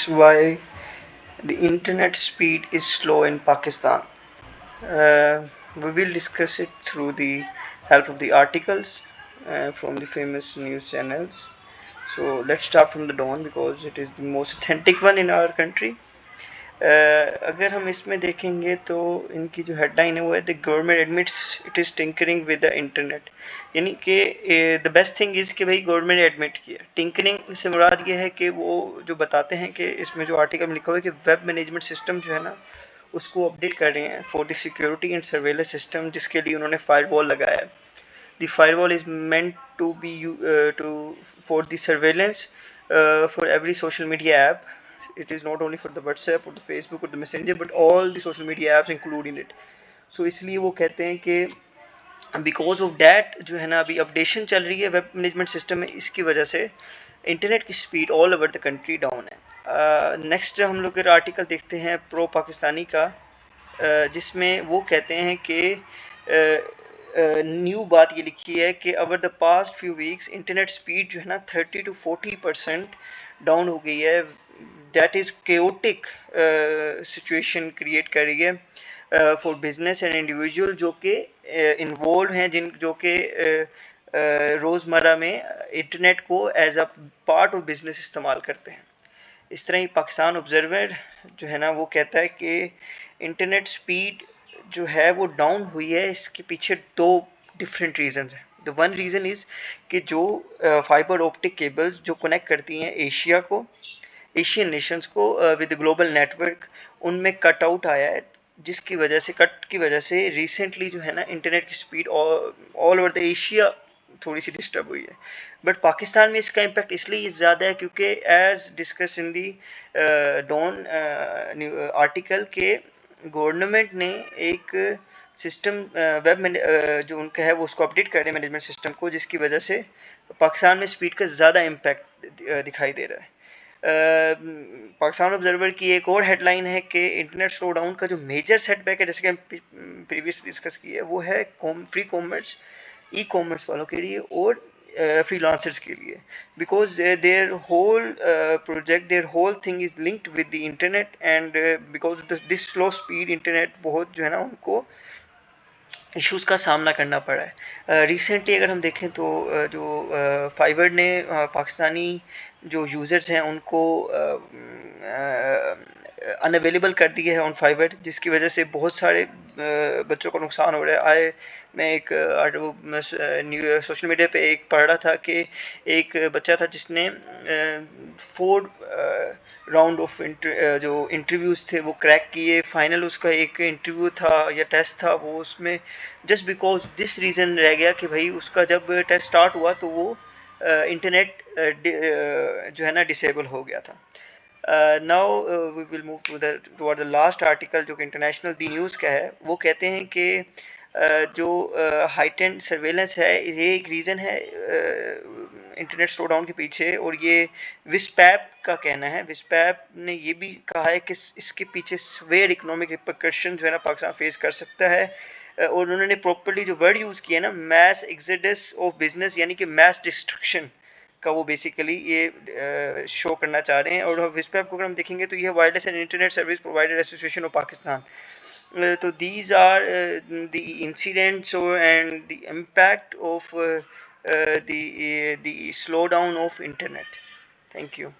why the internet speed is slow in Pakistan. Uh, we will discuss it through the help of the articles from the famous news channels. So let's start from the dawn because it is the most authentic one in our country. अगर हम इसमें देखेंगे तो इनकी जो headline है वो है the government admits it is tinkering with the internet, यानी कि द बेस्ट थिंग इज़ कि भाई गवर्नमेंट ने एडमिट किया। टिंकरिंग से मुराद ये है कि वो जो बताते हैं कि इसमें जो आर्टिकल में लिखा हुआ है कि वेब मैनेजमेंट सिस्टम जो है ना उसको अपडेट कर रहे हैं for the security and surveillance system, जिसके लिए उन्होंने फायरवॉल लगाया है। The firewall is meant to be to for the surveillance for every social media app. It is not only for the WhatsApp or the Facebook or the Messenger but all the social media apps include in it. So इसलिए वो कहते हैं कि because of that जो है ना अभी updation चल रही है वेब मैनेजमेंट सिस्टम में, इसकी वजह से इंटरनेट की speed all over the country down है। नेक्स्ट हम लोग आर्टिकल देखते हैं प्रो पाकिस्तानी का, जिसमें वो कहते हैं कि न्यू बात ये लिखी है कि over the past few weeks internet speed जो है ना 30 to 40% डाउन हो गई है। That is chaotic situation create कर रही है फॉर बिजनेस एंड इंडिविजुअल जो कि इन्वॉल्व हैं, जो कि रोज़मर्रा में इंटरनेट को as a part of business इस्तेमाल करते हैं। इस तरह ही पाकिस्तान ऑब्जर्वर जो है ना वो कहता है कि इंटरनेट स्पीड जो है वो डाउन हुई है। इसके पीछे दो डिफरेंट रीजंस हैं। द वन रीज़न इज़ कि जो फाइबर ऑप्टिक केबल्स जो कनेक्ट करती हैं एशियन नेशंस को विद ग्लोबल नेटवर्क, उनमें कट आउट आया है, जिसकी वजह से कट की वजह से रिसेंटली जो है ना इंटरनेट की speed all over the Asia थोड़ी सी डिस्टर्ब हुई है। बट पाकिस्तान में इसका इम्पैक्ट इसलिए ज़्यादा है क्योंकि as discuss in the Dawn article के गवर्नमेंट ने एक सिस्टम वेब जो उनका है वो उसको अपडेट कर रहे हैं मैनेजमेंट सिस्टम को, जिसकी वजह से पाकिस्तान में स्पीड का ज़्यादा इम्पैक्ट दिखाई दे रहा है। पाकिस्तान ऑब्जर्वर की एक और हेडलाइन है कि इंटरनेट स्लो डाउन का जो मेजर सेटबैक है, जैसे कि हम प्रीवियस डिस्कस किया है, वो है फ्री कॉमर्स, ई कॉमर्स वालों के लिए और फ्रीलांसर्स के लिए, because their whole project their whole thing is linked with the internet and because this slow speed internet बहुत जो है ना उनको इश्यूज़ का सामना करना पड़ा है। रिसेंटली अगर हम देखें तो जो फाइबर ने पाकिस्तानी जो यूज़र्स हैं उनको अनअवेलेबल कर दिए है ऑन फाइबर, जिसकी वजह से बहुत सारे बच्चों को नुकसान हो रहा है। मैं एक सोशल मीडिया पे एक पढ़ रहा था कि एक बच्चा था जिसने 4 राउंड ऑफ जो इंटरव्यूज़ थे वो क्रैक किए। फाइनल उसका एक इंटरव्यू था या टेस्ट था, वो उसमें जस्ट बिकॉज दिस रीज़न रह गया कि भाई उसका जब टेस्ट स्टार्ट हुआ तो वो इंटरनेट जो है ना डिसेबल हो गया था। Now we will move toward the last article जो कि इंटरनेशनल दी न्यूज़ का है। वो कहते हैं कि जो हाइटेंड सर्वेलेंस है ये एक रीज़न है इंटरनेट स्लो डाउन के पीछे, और ये विस्पैप का कहना है। विस्पैप ने ये भी कहा है कि इसके पीछे स्वेयर इकोनॉमिक रिपरकशन जो है ना पाकिस्तान फेस कर सकता है, और उन्होंने प्रॉपरली जो वर्ड यूज़ किया ना मैस एक्सोडस ऑफ बिजनेस, यानी कि मैस डिस्ट्रक्शन का वो बेसिकली ये शो करना चाह रहे हैं। और विस्पैप को अगर हम देखेंगे तो ये wireless and internet service provider association of Pakistan. तो these are the incidents and the impact of the slowdown of internet. Thank you.